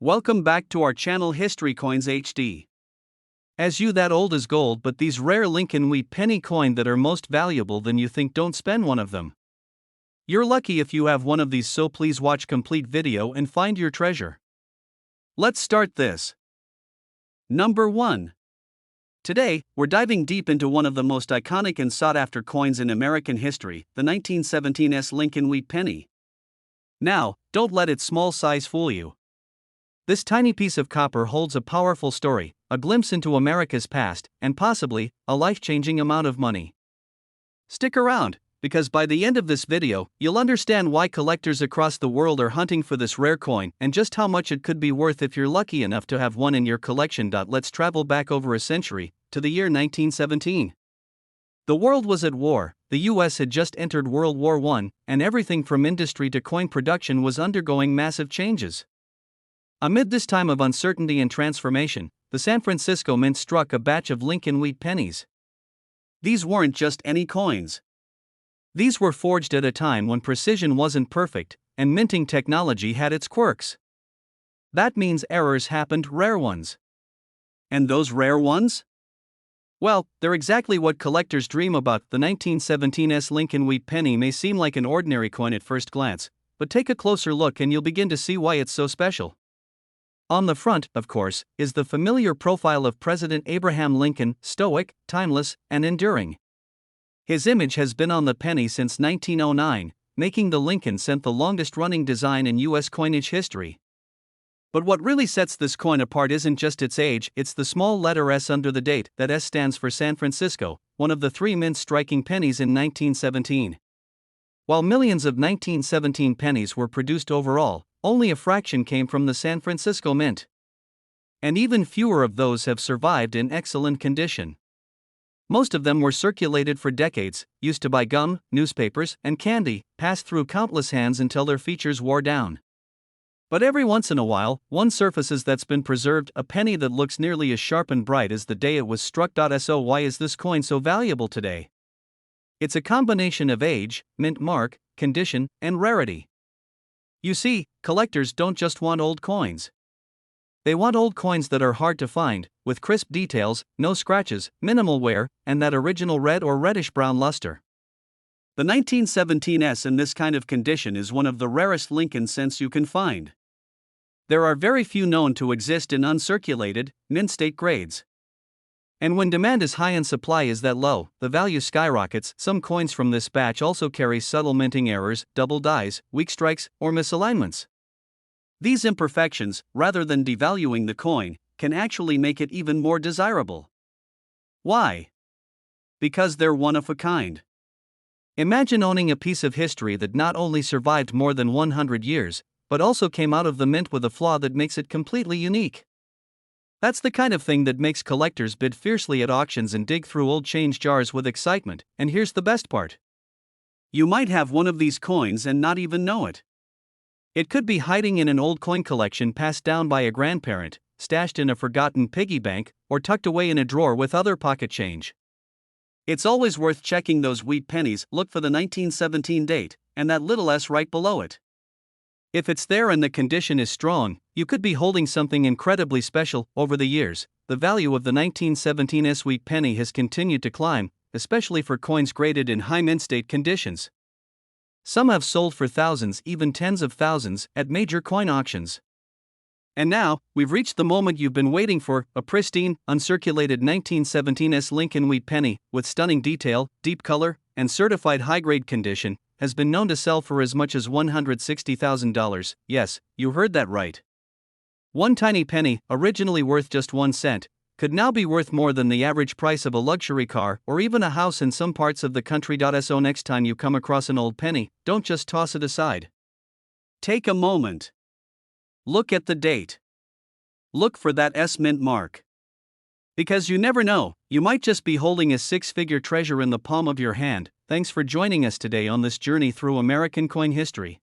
Welcome back to our channel History Coins HD. As you that old is gold, but these rare Lincoln wheat penny coin that are most valuable than you think, don't spend one of them. You're lucky if you have one of these, so please watch complete video and find your treasure. Let's start this. Number 1. Today, we're diving deep into one of the most iconic and sought after coins in American history, the 1917 Lincoln wheat penny. Now, don't let its small size fool you. This tiny piece of copper holds a powerful story, a glimpse into America's past, and possibly a life-changing amount of money. Stick around, because by the end of this video, you'll understand why collectors across the world are hunting for this rare coin and just how much it could be worth if you're lucky enough to have one in your collection. Let's travel back over a century, to the year 1917. The world was at war, the US had just entered World War I, and everything from industry to coin production was undergoing massive changes. Amid this time of uncertainty and transformation, the San Francisco Mint struck a batch of Lincoln wheat pennies. These weren't just any coins. These were forged at a time when precision wasn't perfect, and minting technology had its quirks. That means errors happened, rare ones. And those rare ones? Well, they're exactly what collectors dream about. The 1917 Lincoln wheat penny may seem like an ordinary coin at first glance, but take a closer look and you'll begin to see why it's so special. On the front, of course, is the familiar profile of President Abraham Lincoln, stoic, timeless, and enduring. His image has been on the penny since 1909, making the Lincoln cent the longest-running design in U.S. coinage history. But what really sets this coin apart isn't just its age, it's the small letter S under the date. That S stands for San Francisco, one of the three mints striking pennies in 1917. While millions of 1917 pennies were produced overall, only a fraction came from the San Francisco Mint. And even fewer of those have survived in excellent condition. Most of them were circulated for decades, used to buy gum, newspapers, and candy, passed through countless hands until their features wore down. But every once in a while, one surfaces that's been preserved, a penny that looks nearly as sharp and bright as the day it was struck. So why is this coin so valuable today? It's a combination of age, mint mark, condition, and rarity. You see, collectors don't just want old coins. They want old coins that are hard to find, with crisp details, no scratches, minimal wear, and that original red or reddish-brown luster. The 1917 in this kind of condition is one of the rarest Lincoln cents you can find. There are very few known to exist in uncirculated, mint-state grades. And when demand is high and supply is that low, the value skyrockets. Some coins from this batch also carry subtle minting errors, double dies, weak strikes, or misalignments. These imperfections, rather than devaluing the coin, can actually make it even more desirable. Why? Because they're one of a kind. Imagine owning a piece of history that not only survived more than 100 years, but also came out of the mint with a flaw that makes it completely unique. That's the kind of thing that makes collectors bid fiercely at auctions and dig through old change jars with excitement. And here's the best part. You might have one of these coins and not even know it. It could be hiding in an old coin collection passed down by a grandparent, stashed in a forgotten piggy bank, or tucked away in a drawer with other pocket change. It's always worth checking those wheat pennies. Look for the 1917 date, and that little S right below it. If it's there and the condition is strong, you could be holding something incredibly special. Over the years, the value of the 1917 wheat penny has continued to climb, especially for coins graded in high mint state conditions. Some have sold for thousands, even tens of thousands, at major coin auctions. And now, we've reached the moment you've been waiting for, a pristine, uncirculated 1917 Lincoln wheat penny, with stunning detail, deep color, and certified high-grade condition, has been known to sell for as much as $160,000, yes, you heard that right. One tiny penny, originally worth just 1 cent, could now be worth more than the average price of a luxury car or even a house in some parts of the country. So next time you come across an old penny, don't just toss it aside. Take a moment. Look at the date. Look for that S mint mark. Because you never know, you might just be holding a six-figure treasure in the palm of your hand. Thanks for joining us today on this journey through American coin history.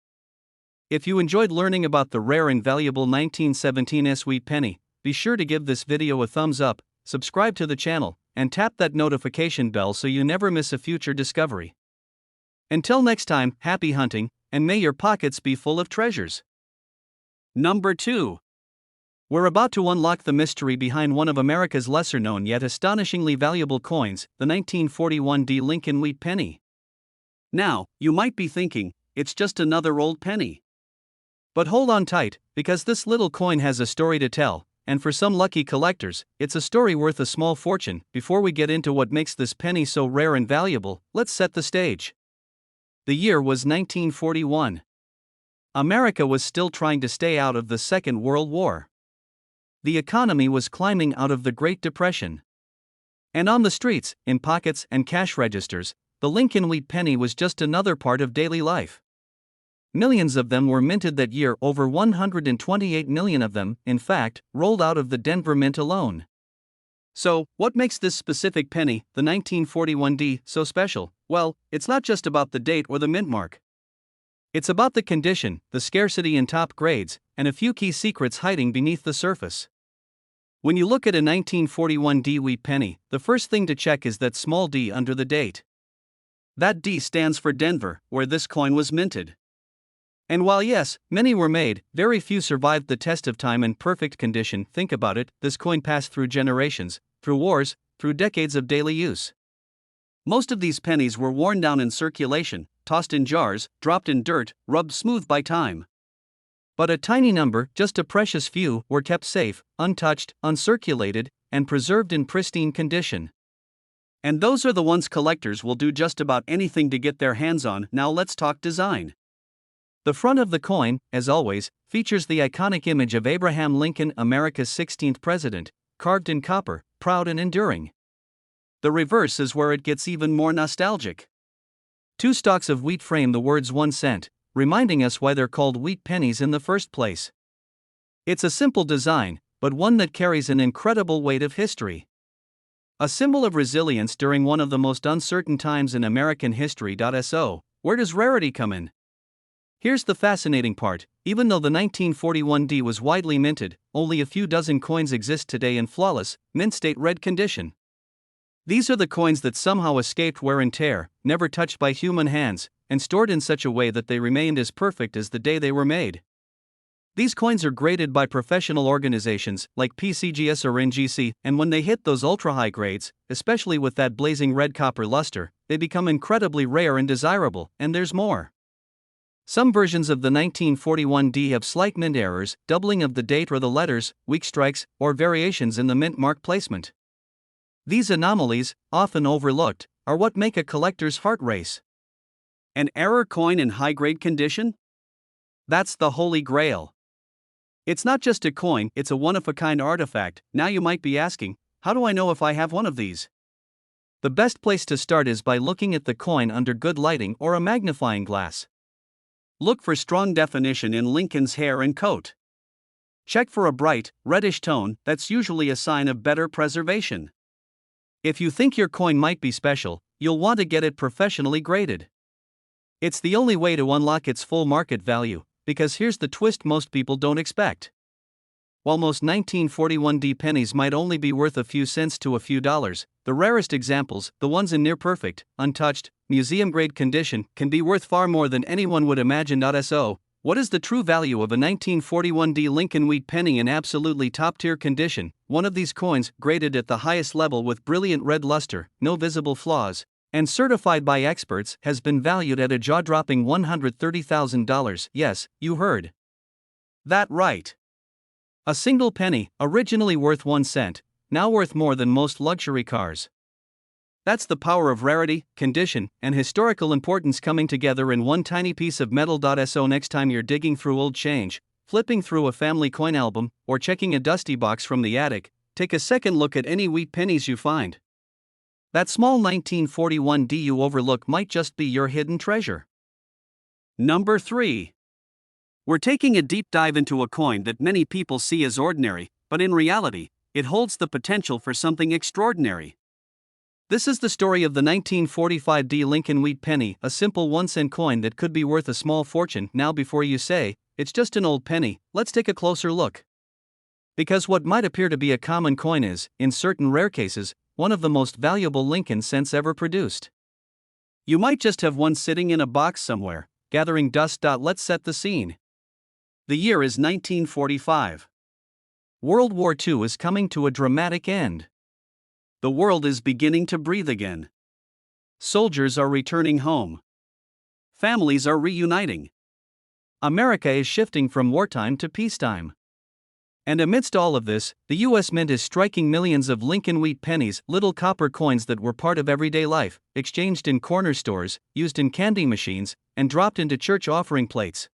If you enjoyed learning about the rare and valuable 1917 wheat penny, be sure to give this video a thumbs up, subscribe to the channel, and tap that notification bell so you never miss a future discovery. Until next time, happy hunting, and may your pockets be full of treasures. Number 2. We're about to unlock the mystery behind one of America's lesser-known yet astonishingly valuable coins, the 1941 D Lincoln Wheat Penny. Now, you might be thinking, it's just another old penny. But hold on tight, because this little coin has a story to tell, and for some lucky collectors, it's a story worth a small fortune. Before we get into what makes this penny so rare and valuable, let's set the stage. The year was 1941. America was still trying to stay out of the Second World War. The economy was climbing out of the Great Depression. And on the streets, in pockets and cash registers, the Lincoln Wheat Penny was just another part of daily life. Millions of them were minted that year, over 128 million of them, in fact, rolled out of the Denver Mint alone. So, what makes this specific penny, the 1941 D, so special? Well, it's not just about the date or the mint mark. It's about the condition, the scarcity in top grades, and a few key secrets hiding beneath the surface. When you look at a 1941 D Wheat Penny, the first thing to check is that small d under the date. That D stands for Denver, where this coin was minted. And while yes, many were made, very few survived the test of time in perfect condition. Think about it, this coin passed through generations, through wars, through decades of daily use. Most of these pennies were worn down in circulation, tossed in jars, dropped in dirt, rubbed smooth by time. But a tiny number, just a precious few, were kept safe, untouched, uncirculated, and preserved in pristine condition. And those are the ones collectors will do just about anything to get their hands on. Now let's talk design. The front of the coin, as always, features the iconic image of Abraham Lincoln, America's 16th president, carved in copper, proud and enduring. The reverse is where it gets even more nostalgic. Two stalks of wheat frame the words 1 cent, reminding us why they're called wheat pennies in the first place. It's a simple design, but one that carries an incredible weight of history. A symbol of resilience during one of the most uncertain times in American history. So, where does rarity come in? Here's the fascinating part: even though the 1941 D was widely minted, only a few dozen coins exist today in flawless, mint-state red condition. These are the coins that somehow escaped wear and tear, never touched by human hands, and stored in such a way that they remained as perfect as the day they were made. These coins are graded by professional organizations like PCGS or NGC, and when they hit those ultra-high grades, especially with that blazing red copper luster, they become incredibly rare and desirable. And there's more. Some versions of the 1941 D have slight mint errors, doubling of the date or the letters, weak strikes, or variations in the mint mark placement. These anomalies, often overlooked, are what make a collector's heart race. An error coin in high-grade condition? That's the holy grail. It's not just a coin, it's a one-of-a-kind artifact. Now you might be asking, how do I know if I have one of these? The best place to start is by looking at the coin under good lighting or a magnifying glass. Look for strong definition in Lincoln's hair and coat. Check for a bright, reddish tone, that's usually a sign of better preservation. If you think your coin might be special, you'll want to get it professionally graded. It's the only way to unlock its full market value, because here's the twist most people don't expect. While most 1941 D pennies might only be worth a few cents to a few dollars, the rarest examples, the ones in near-perfect, untouched, museum-grade condition, can be worth far more than anyone would imagine. So, what is the true value of a 1941 D Lincoln Wheat Penny in absolutely top-tier condition? One of these coins, graded at the highest level with brilliant red luster, no visible flaws, and certified by experts, has been valued at a jaw-dropping $130,000. Yes, you heard that right. A single penny, originally worth 1 cent, now worth more than most luxury cars. That's the power of rarity, condition, and historical importance coming together in one tiny piece of metal. So next time you're digging through old change, flipping through a family coin album, or checking a dusty box from the attic, take a second look at any wheat pennies you find. That small 1941 D you overlook might just be your hidden treasure. Number 3. We're taking a deep dive into a coin that many people see as ordinary, but in reality, it holds the potential for something extraordinary. This is the story of the 1945 D Lincoln Wheat Penny, a simple 1-cent coin that could be worth a small fortune. Now before you say, it's just an old penny, let's take a closer look. Because what might appear to be a common coin is, in certain rare cases, one of the most valuable Lincoln cents ever produced. You might just have one sitting in a box somewhere, gathering dust. Let's set the scene. The year is 1945. World War II is coming to a dramatic end. The world is beginning to breathe again. Soldiers are returning home. Families are reuniting. America is shifting from wartime to peacetime. And amidst all of this, the U.S. Mint is striking millions of Lincoln wheat pennies, little copper coins that were part of everyday life, exchanged in corner stores, used in candy machines, and dropped into church offering plates.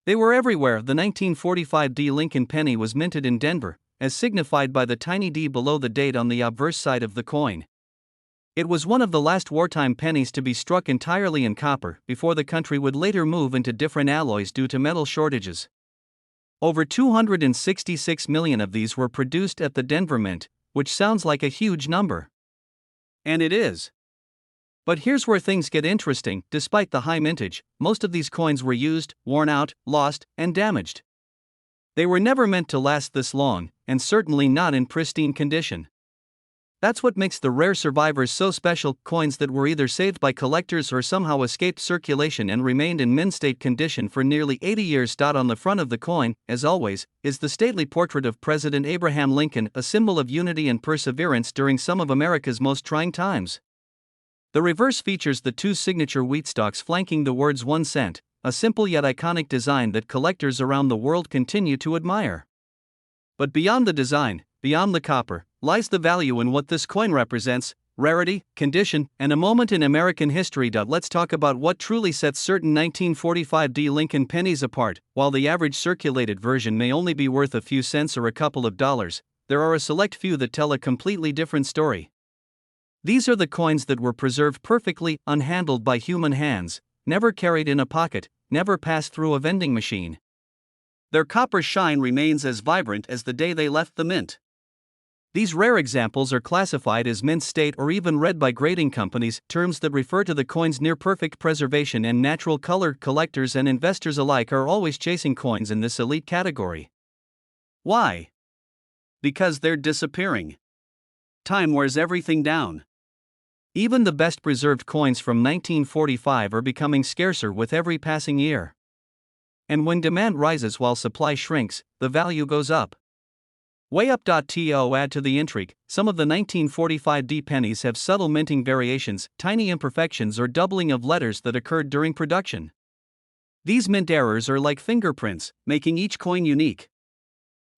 They were everywhere. The 1945 D Lincoln penny was minted in Denver, as signified by the tiny D below the date on the obverse side of the coin. It was one of the last wartime pennies to be struck entirely in copper, before the country would later move into different alloys due to metal shortages. Over 266 million of these were produced at the Denver Mint, which sounds like a huge number. And it is. But here's where things get interesting. Despite the high mintage, most of these coins were used, worn out, lost, and damaged. They were never meant to last this long, and certainly not in pristine condition. That's what makes the rare survivors so special, coins that were either saved by collectors or somehow escaped circulation and remained in mint state condition for nearly 80 years. On the front of the coin, as always, is the stately portrait of President Abraham Lincoln, a symbol of unity and perseverance during some of America's most trying times. The reverse features the two signature wheat stalks flanking the words 1 cent, a simple yet iconic design that collectors around the world continue to admire. But beyond the design, beyond the copper, lies the value in what this coin represents: rarity, condition, and a moment in American history. Let's talk about what truly sets certain 1945 D Lincoln pennies apart. While the average circulated version may only be worth a few cents or a couple of dollars, there are a select few that tell a completely different story. These are the coins that were preserved perfectly, unhandled by human hands, never carried in a pocket, never passed through a vending machine. Their copper shine remains as vibrant as the day they left the mint. These rare examples are classified as mint state or even red by grading companies, terms that refer to the coin's near-perfect preservation and natural color. Collectors and investors alike are always chasing coins in this elite category. Why? Because they're disappearing. Time wears everything down. Even the best preserved coins from 1945 are becoming scarcer with every passing year. And when demand rises while supply shrinks, the value goes up. Way up. To add to the intrigue, some of the 1945 D pennies have subtle minting variations, tiny imperfections or doubling of letters that occurred during production. These mint errors are like fingerprints, making each coin unique.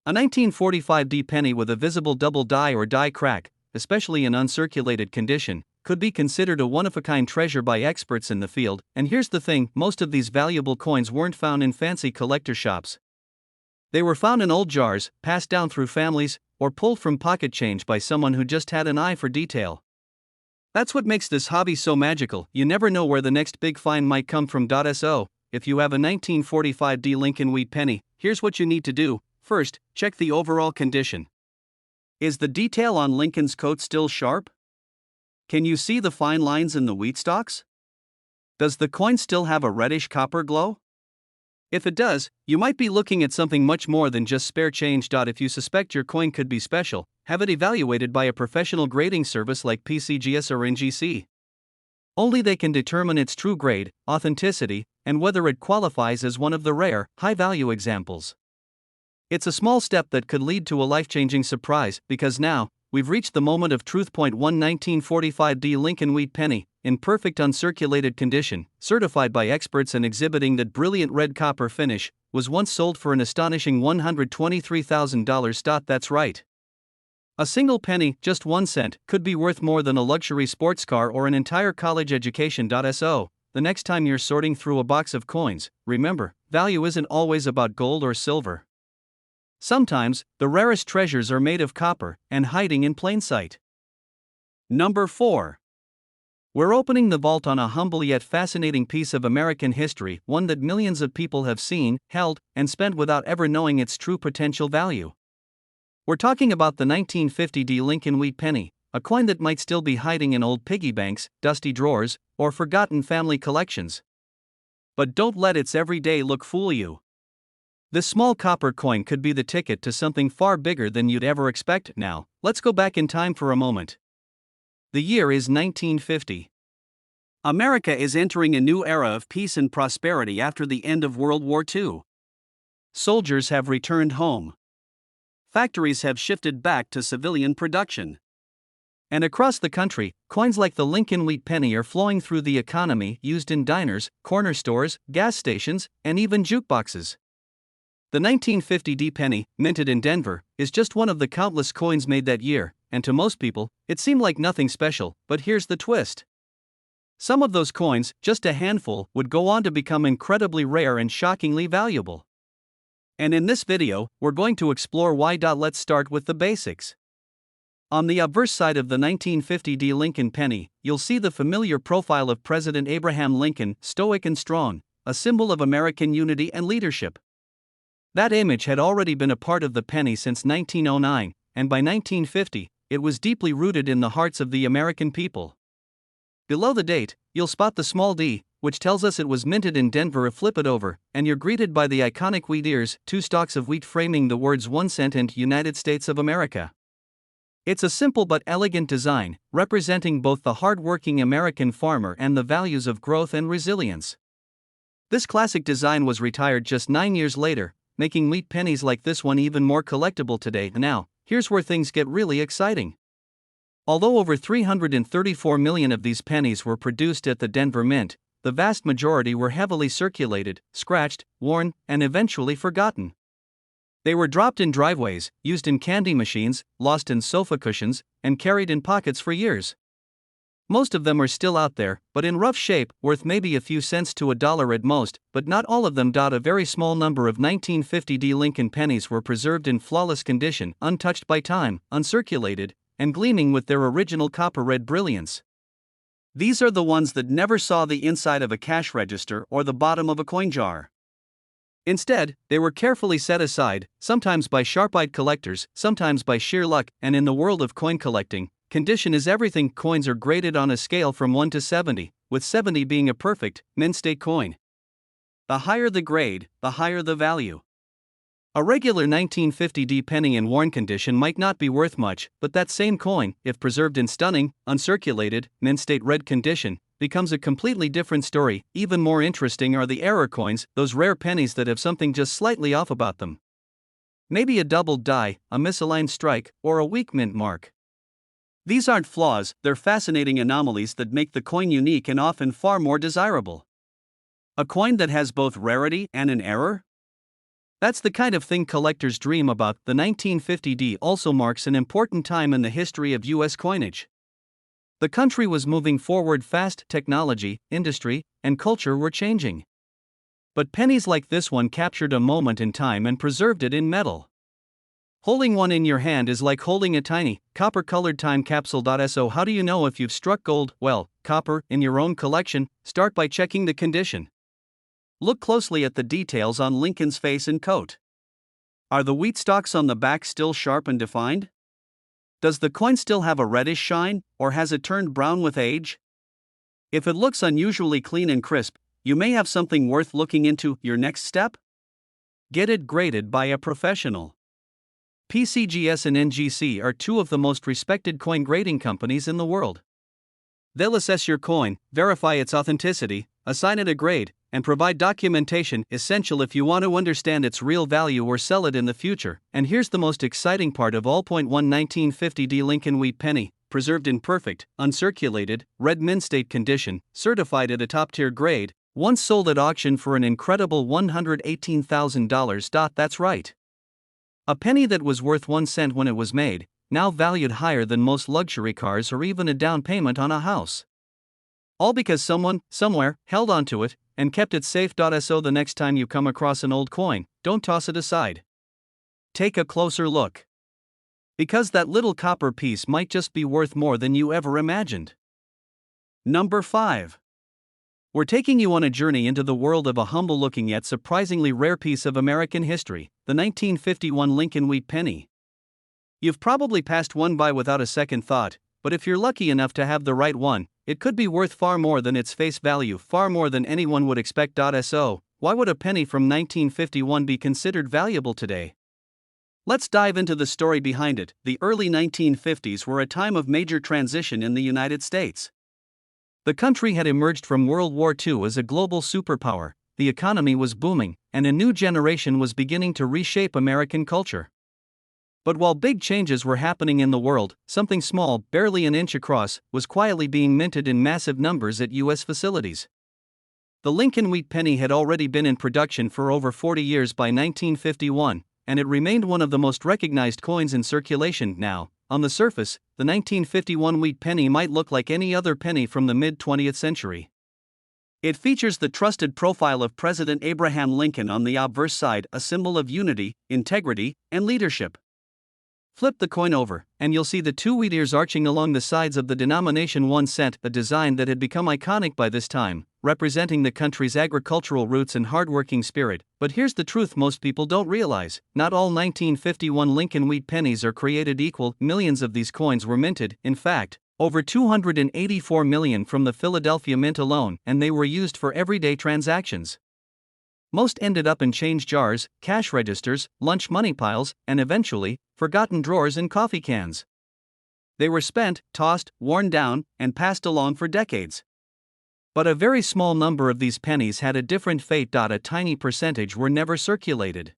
A 1945 D penny with a visible double die or die crack, especially in uncirculated condition, could be considered a one-of-a-kind treasure by experts in the field. And here's the thing: most of these valuable coins weren't found in fancy collector shops. They were found in old jars, passed down through families, or pulled from pocket change by someone who just had an eye for detail. That's what makes this hobby so magical. You never know where the next big find might come from. So, if you have a 1945 D Lincoln wheat penny, here's what you need to do. First, check the overall condition. Is the detail on Lincoln's coat still sharp? Can you see the fine lines in the wheat stalks? Does the coin still have a reddish copper glow? If it does, you might be looking at something much more than just spare change. If you suspect your coin could be special, have it evaluated by a professional grading service like PCGS or NGC. Only they can determine its true grade, authenticity, and whether it qualifies as one of the rare, high-value examples. It's a small step that could lead to a life-changing surprise, because now, we've reached the moment of truth. 1945 D Lincoln wheat penny, in perfect uncirculated condition, certified by experts and exhibiting that brilliant red copper finish, was once sold for an astonishing $123,000. That's right. A single penny, just 1 cent, could be worth more than a luxury sports car or an entire college education. So, the next time you're sorting through a box of coins, remember, value isn't always about gold or silver. Sometimes, the rarest treasures are made of copper and hiding in plain sight. Number 4. We're opening the vault on a humble yet fascinating piece of American history, one that millions of people have seen, held, and spent without ever knowing its true potential value. We're talking about the 1950 D Lincoln wheat penny, a coin that might still be hiding in old piggy banks, dusty drawers, or forgotten family collections. But don't let its everyday look fool you. This small copper coin could be the ticket to something far bigger than you'd ever expect. Now, let's go back in time for a moment. The year is 1950. America is entering a new era of peace and prosperity after the end of World War II. Soldiers have returned home. factories have shifted back to civilian production. And across the country, coins like the Lincoln Wheat Penny are flowing through the economy, used in diners, corner stores, gas stations, and even jukeboxes. The 1950 D penny, minted in Denver, is just one of the countless coins made that year, and to most people, it seemed like nothing special, but here's the twist. Some of those coins, just a handful, would go on to become incredibly rare and shockingly valuable. And in this video, we're going to explore why. Let's start with the basics. On the obverse side of the 1950 D Lincoln penny, you'll see the familiar profile of President Abraham Lincoln, stoic and strong, a symbol of American unity and leadership. That image had already been a part of the penny since 1909, and by 1950, it was deeply rooted in the hearts of the American people. Below the date, you'll spot the small d, which tells us it was minted in Denver. Flip it over, and you're greeted by the iconic wheat ears, 2 stalks of wheat framing the words 1 cent and United States of America. It's a simple but elegant design, representing both the hard-working American farmer and the values of growth and resilience. This classic design was retired just 9 years later, making wheat pennies like this one even more collectible today. Now, here's where things get really exciting. Although over 334 million of these pennies were produced at the Denver Mint, the vast majority were heavily circulated, scratched, worn, and eventually forgotten. They were dropped in driveways, used in candy machines, lost in sofa cushions, and carried in pockets for years. Most of them are still out there, but in rough shape, worth maybe a few cents to $1 at most, but not all of them. A very small number of 1950 D Lincoln pennies were preserved in flawless condition, untouched by time, uncirculated, and gleaming with their original copper-red brilliance. These are the ones that never saw the inside of a cash register or the bottom of a coin jar. Instead, they were carefully set aside, sometimes by sharp-eyed collectors, sometimes by sheer luck, and in the world of coin collecting, condition is everything. Coins are graded on a scale from 1 to 70, with 70 being a perfect, mint state coin. The higher the grade, the higher the value. A regular 1950 D penny in worn condition might not be worth much, but that same coin, if preserved in stunning, uncirculated, mint state red condition, becomes a completely different story. Even more interesting are the error coins, those rare pennies that have something just slightly off about them. Maybe a doubled die, a misaligned strike, or a weak mint mark. These aren't flaws, they're fascinating anomalies that make the coin unique and often far more desirable. A coin that has both rarity and an error? That's the kind of thing collectors dream about. The 1950 D also marks an important time in the history of U.S. coinage. The country was moving forward fast, technology, industry, and culture were changing. But pennies like this one captured a moment in time and preserved it in metal. Holding one in your hand is like holding a tiny, copper-colored time capsule. So how do you know if you've struck gold, well, copper, in your own collection? Start by checking the condition. Look closely at the details on Lincoln's face and coat. Are the wheat stalks on the back still sharp and defined? Does the coin still have a reddish shine, or has it turned brown with age? If it looks unusually clean and crisp, you may have something worth looking into. Your next step? Get it graded by a professional. PCGS and NGC are 2 of the most respected coin grading companies in the world. They'll assess your coin, verify its authenticity, assign it a grade, and provide documentation essential if you want to understand its real value or sell it in the future. And here's the most exciting part of all. 1950 D Lincoln Wheat Penny, preserved in perfect, uncirculated, red mint state condition, certified at a top-tier grade, once sold at auction for an incredible $118,000. That's right. A penny that was worth 1 cent when it was made, now valued higher than most luxury cars or even a down payment on a house. All because someone, somewhere, held onto it and kept it safe. So the next time you come across an old coin, don't toss it aside. Take a closer look. Because that little copper piece might just be worth more than you ever imagined. Number 5. We're taking you on a journey into the world of a humble-looking yet surprisingly rare piece of American history, the 1951 Lincoln Wheat Penny. You've probably passed one by without a second thought, but if you're lucky enough to have the right one, it could be worth far more than its face value, far more than anyone would expect. So, why would a penny from 1951 be considered valuable today? Let's dive into the story behind it. The early 1950s were a time of major transition in the United States. The country had emerged from World War II as a global superpower, the economy was booming, and a new generation was beginning to reshape American culture. But while big changes were happening in the world, something small, barely an inch across, was quietly being minted in massive numbers at U.S. facilities. The Lincoln Wheat penny had already been in production for over 40 years by 1951, and it remained one of the most recognized coins in circulation. Now, on the surface, the 1951 wheat penny might look like any other penny from the mid-20th century. It features the trusted profile of President Abraham Lincoln on the obverse side, a symbol of unity, integrity, and leadership. Flip the coin over, and you'll see the two wheat ears arching along the sides of the denomination 1 cent, a design that had become iconic by this time, representing the country's agricultural roots and hardworking spirit. But here's the truth most people don't realize: not all 1951 Lincoln wheat pennies are created equal. Millions of these coins were minted, in fact, over 284 million from the Philadelphia Mint alone, and they were used for everyday transactions. Most ended up in change jars, cash registers, lunch money piles, and eventually, forgotten drawers and coffee cans. They were spent, tossed, worn down, and passed along for decades. But a very small number of these pennies had a different fate. A tiny percentage were never circulated.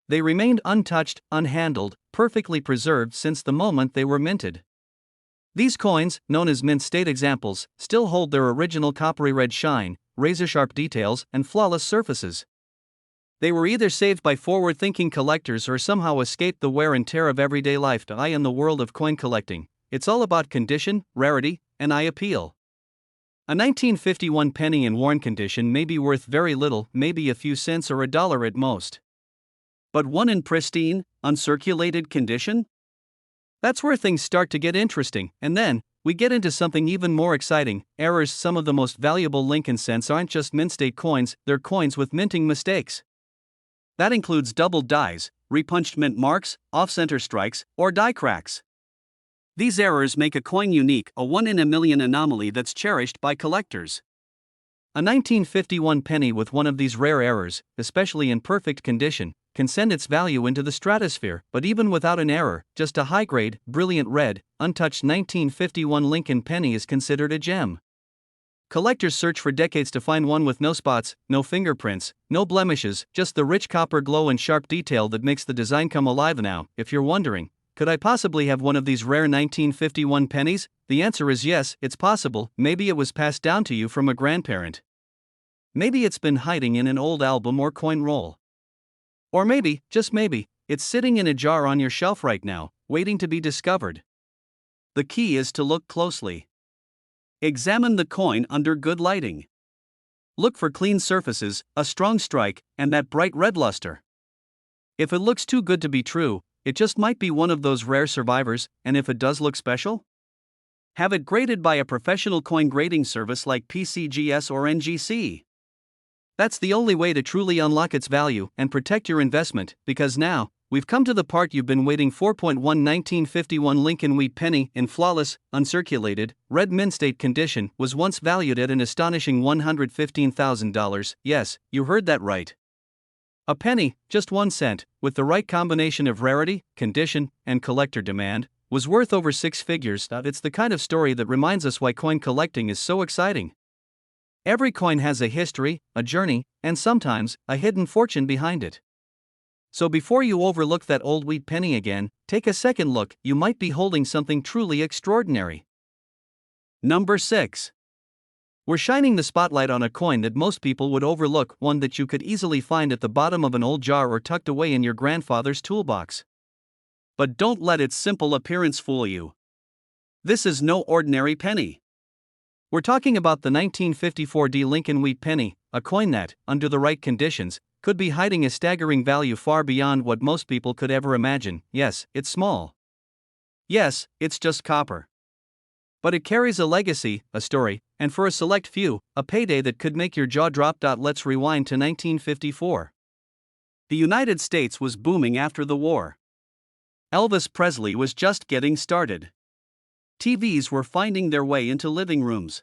They remained untouched, unhandled, perfectly preserved since the moment they were minted. These coins, known as mint state examples, still hold their original coppery red shine, razor-sharp details, and flawless surfaces. They were either saved by forward-thinking collectors or somehow escaped the wear and tear of everyday life. In the world of coin collecting, it's all about condition, rarity, and eye appeal. A 1951 penny in worn condition may be worth very little, maybe a few cents or $1 at most. But one in pristine, uncirculated condition? That's where things start to get interesting, and then we get into something even more exciting: errors. Some of the most valuable Lincoln cents aren't just mint state coins, they're coins with minting mistakes. That includes doubled dies, repunched mint marks, off-center strikes, or die cracks. These errors make a coin unique, a one-in-a-million anomaly that's cherished by collectors. A 1951 penny with one of these rare errors, especially in perfect condition, can send its value into the stratosphere. But even without an error, just a high-grade, brilliant red, untouched 1951 Lincoln penny is considered a gem. Collectors search for decades to find one with no spots, no fingerprints, no blemishes, just the rich copper glow and sharp detail that makes the design come alive. Now, if you're wondering, could I possibly have one of these rare 1951 pennies? The answer is yes, it's possible. Maybe it was passed down to you from a grandparent. Maybe it's been hiding in an old album or coin roll. Or maybe, just maybe, it's sitting in a jar on your shelf right now, waiting to be discovered. The key is to look closely. Examine the coin under good lighting. Look for clean surfaces, a strong strike, and that bright red luster. If it looks too good to be true, it just might be one of those rare survivors. And if it does look special, have it graded by a professional coin grading service like PCGS or NGC. That's the only way to truly unlock its value and protect your investment, because now, we've come to the part you've been waiting for. 1951 Lincoln wheat penny, in flawless, uncirculated, red mint state condition, was once valued at an astonishing $115,000. Yes, you heard that right. A penny, just 1 cent, with the right combination of rarity, condition, and collector demand, was worth over 6 figures. It's the kind of story that reminds us why coin collecting is so exciting. Every coin has a history, a journey, and sometimes, a hidden fortune behind it. So before you overlook that old wheat penny again, take a second look. You might be holding something truly extraordinary. Number 6. We're shining the spotlight on a coin that most people would overlook, one that you could easily find at the bottom of an old jar or tucked away in your grandfather's toolbox. But don't let its simple appearance fool you. This is no ordinary penny. We're talking about the 1954 Lincoln wheat penny, a coin that, under the right conditions, could be hiding a staggering value far beyond what most people could ever imagine. Yes, it's small. Yes, it's just copper. But it carries a legacy, a story, and for a select few, a payday that could make your jaw drop. Let's rewind to 1954. The United States was booming after the war. Elvis Presley was just getting started. TVs were finding their way into living rooms.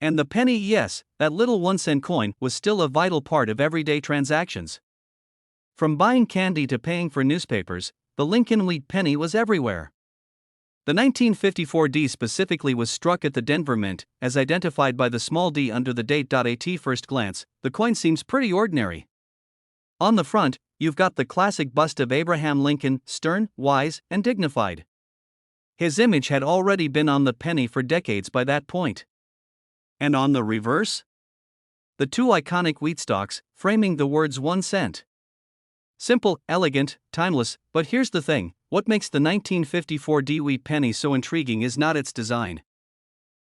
And the penny, yes, that little 1-cent coin, was still a vital part of everyday transactions. From buying candy to paying for newspapers, the Lincoln wheat penny was everywhere. The 1954 D specifically was struck at the Denver Mint, as identified by the small d under the date. At first glance, the coin seems pretty ordinary. On the front, you've got the classic bust of Abraham Lincoln, stern, wise, and dignified. His image had already been on the penny for decades by that point. And on the reverse? The two iconic wheat stalks, framing the words 1 cent. Simple, elegant, timeless, but here's the thing: what makes the 1954 D wheat penny so intriguing is not its design.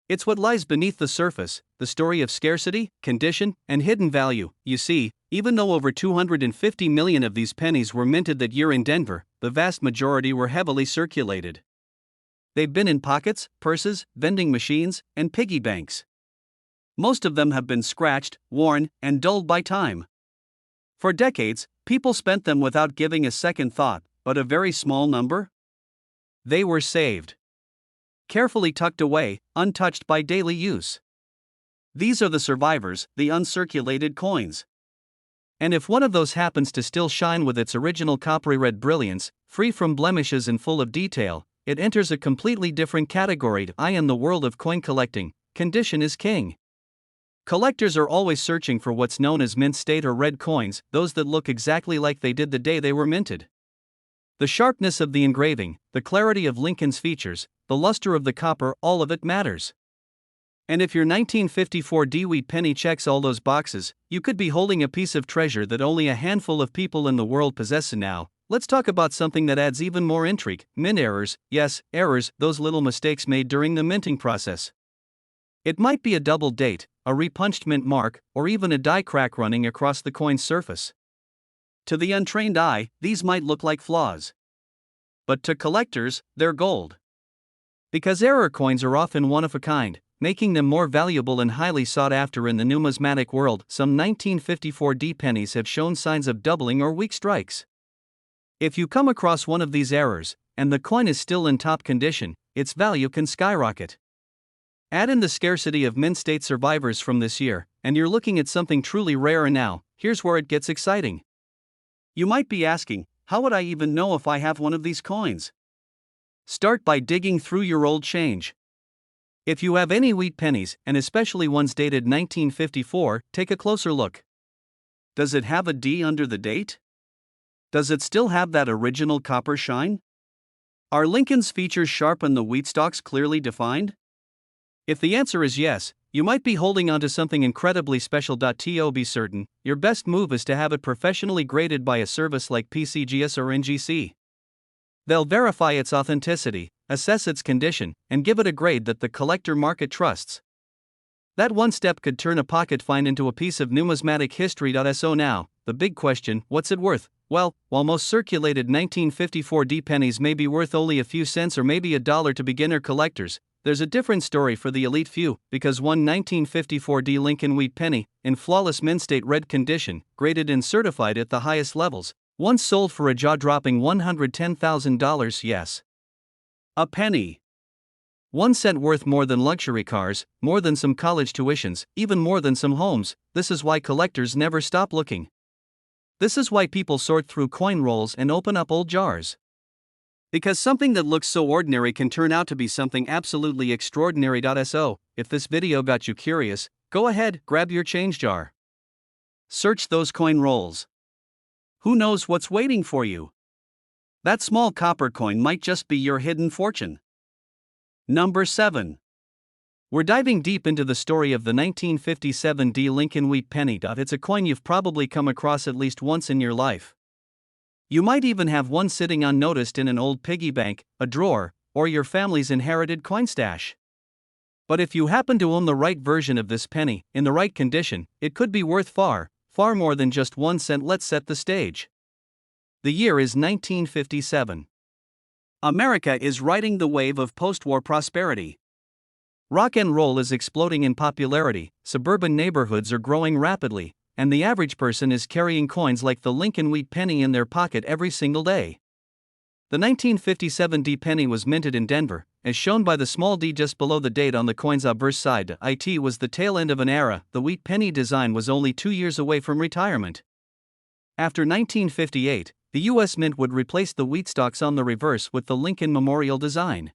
It's what lies beneath the surface, the story of scarcity, condition, and hidden value. You see, even though over 250 million of these pennies were minted that year in Denver, the vast majority were heavily circulated. They've been in pockets, purses, vending machines, and piggy banks. Most of them have been scratched, worn, and dulled by time. For decades, people spent them without giving a second thought, but a very small number? They were saved. Carefully tucked away, untouched by daily use. These are the survivors, the uncirculated coins. And if one of those happens to still shine with its original coppery red brilliance, free from blemishes and full of detail, it enters a completely different category. In the world of coin collecting, condition is king. Collectors are always searching for what's known as mint state or red coins, those that look exactly like they did the day they were minted. The sharpness of the engraving, the clarity of Lincoln's features, the luster of the copper, all of it matters. And if your 1954 D wheat penny checks all those boxes, you could be holding a piece of treasure that only a handful of people in the world possess. Now, let's talk about something that adds even more intrigue: mint errors. Yes, errors, those little mistakes made during the minting process. It might be a double date, a repunched mint mark, or even a die crack running across the coin's surface. To the untrained eye, these might look like flaws. But to collectors, they're gold. Because error coins are often one of a kind, making them more valuable and highly sought after in the numismatic world. Some 1954 D pennies have shown signs of doubling or weak strikes. If you come across one of these errors, and the coin is still in top condition, its value can skyrocket. Add in the scarcity of mint state survivors from this year, and you're looking at something truly rare. And now, here's where it gets exciting. You might be asking, how would I even know if I have one of these coins? Start by digging through your old change. If you have any wheat pennies, and especially ones dated 1954, take a closer look. Does it have a D under the date? Does it still have that original copper shine? Are Lincoln's features sharp and the wheat stalks clearly defined? If the answer is yes, you might be holding onto something incredibly special. To be certain, your best move is to have it professionally graded by a service like PCGS or NGC. They'll verify its authenticity, assess its condition, and give it a grade that the collector market trusts. That one step could turn a pocket find into a piece of numismatic history. So now, the big question: what's it worth? Well, while most circulated 1954 D pennies may be worth only a few cents or maybe $1 to beginner collectors, there's a different story for the elite few, because one 1954 D Lincoln wheat penny, in flawless mint state red condition, graded and certified at the highest levels, once sold for a jaw-dropping $110,000. Yes. A penny. 1 cent worth more than luxury cars, more than some college tuitions, even more than some homes. This is why collectors never stop looking. This is why people sort through coin rolls and open up old jars. Because something that looks so ordinary can turn out to be something absolutely extraordinary. So, if this video got you curious, go ahead, grab your change jar. Search those coin rolls. Who knows what's waiting for you? That small copper coin might just be your hidden fortune. Number 7. We're diving deep into the story of the 1957 D Lincoln wheat penny. It's a coin you've probably come across at least once in your life. You might even have one sitting unnoticed in an old piggy bank, a drawer, or your family's inherited coin stash. But if you happen to own the right version of this penny, in the right condition, it could be worth far more than just 1 cent. Let's set the stage. The year is 1957. America is riding the wave of post-war prosperity. Rock and roll is exploding in popularity, suburban neighborhoods are growing rapidly, and the average person is carrying coins like the Lincoln wheat penny in their pocket every single day. The 1957 D penny was minted in Denver, as shown by the small d just below the date on the coin's obverse side. It was the tail end of an era. The wheat penny design was only 2 years away from retirement. After 1958, the U.S. Mint would replace the wheat stalks on the reverse with the Lincoln Memorial design.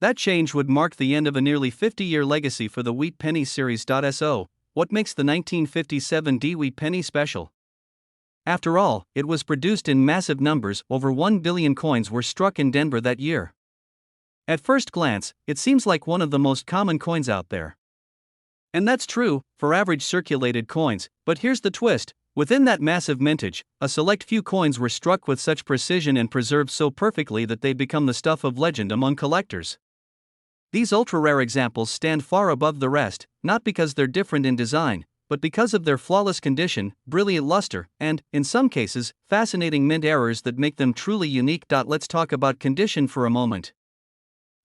That change would mark the end of a nearly 50-year legacy for the wheat penny series. So, what makes the 1957 D wheat penny special? After all, it was produced in massive numbers. Over 1 billion coins were struck in Denver that year. At first glance, it seems like one of the most common coins out there. And that's true for average circulated coins, but here's the twist. Within that massive mintage, a select few coins were struck with such precision and preserved so perfectly that they become the stuff of legend among collectors. These ultra-rare examples stand far above the rest, not because they're different in design, but because of their flawless condition, brilliant luster, and, in some cases, fascinating mint errors that make them truly unique. Let's talk about condition for a moment.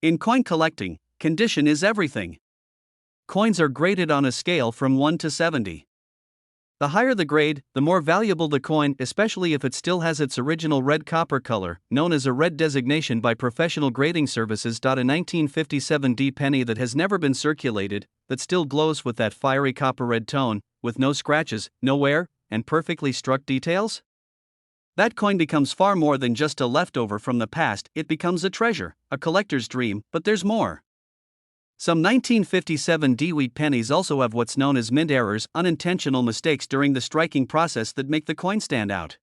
In coin collecting, condition is everything. Coins are graded on a scale from 1 to 70. The higher the grade, the more valuable the coin, especially if it still has its original red copper color, known as a red designation by professional grading services. A 1957 D penny that has never been circulated, that still glows with that fiery copper red tone, with no scratches, no wear, and perfectly struck details? That coin becomes far more than just a leftover from the past. It becomes a treasure, a collector's dream, but there's more. Some 1957 D wheat pennies also have what's known as mint errors, unintentional mistakes during the striking process that make the coin stand out.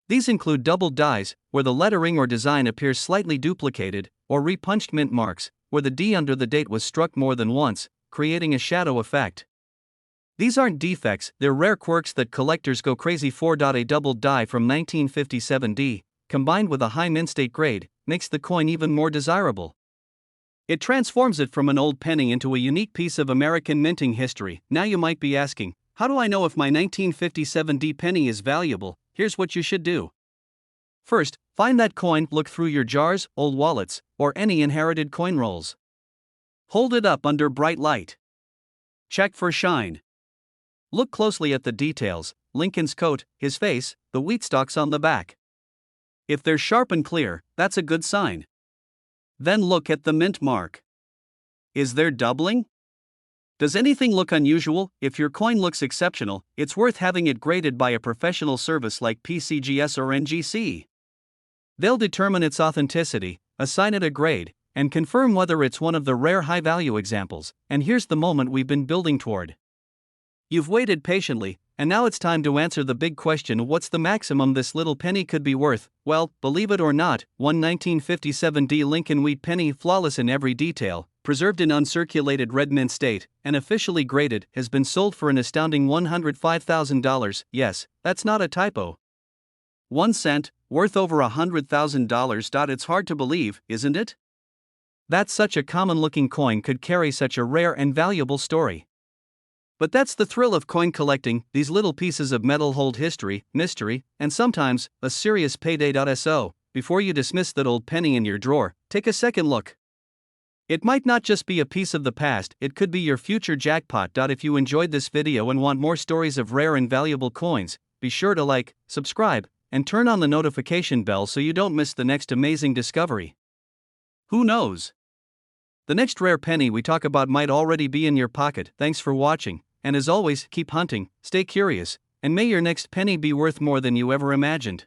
These include doubled dies, where the lettering or design appears slightly duplicated, or repunched mint marks, where the D under the date was struck more than once, creating a shadow effect. These aren't defects, they're rare quirks that collectors go crazy for. A doubled die from 1957 D, combined with a high mint state grade, makes the coin even more desirable. It transforms it from an old penny into a unique piece of American minting history. Now you might be asking, how do I know if my 1957 D penny is valuable? Here's what you should do. First, find that coin, look through your jars, old wallets, or any inherited coin rolls. Hold it up under bright light. Check for shine. Look closely at the details, Lincoln's coat, his face, the wheat stalks on the back. If they're sharp and clear, that's a good sign. Then look at the mint mark. Is there doubling? Does anything look unusual? If your coin looks exceptional, it's worth having it graded by a professional service like PCGS or NGC. They'll determine its authenticity, assign it a grade, and confirm whether it's one of the rare high-value examples. And here's the moment we've been building toward. You've waited patiently, and now it's time to answer the big question: what's the maximum this little penny could be worth? Well, believe it or not, one 1957 D Lincoln wheat penny, flawless in every detail, preserved in uncirculated red mint state, and officially graded, has been sold for an astounding $105,000. Yes, that's not a typo. 1 cent, worth over $100,000. It's hard to believe, isn't it? That such a common-looking coin could carry such a rare and valuable story. But that's the thrill of coin collecting. These little pieces of metal hold history, mystery, and sometimes a serious payday. So, before you dismiss that old penny in your drawer, take a second look. It might not just be a piece of the past, it could be your future jackpot. If you enjoyed this video and want more stories of rare and valuable coins, be sure to like, subscribe, and turn on the notification bell so you don't miss the next amazing discovery. Who knows? The next rare penny we talk about might already be in your pocket. Thanks for watching. And as always, keep hunting, stay curious, and may your next penny be worth more than you ever imagined.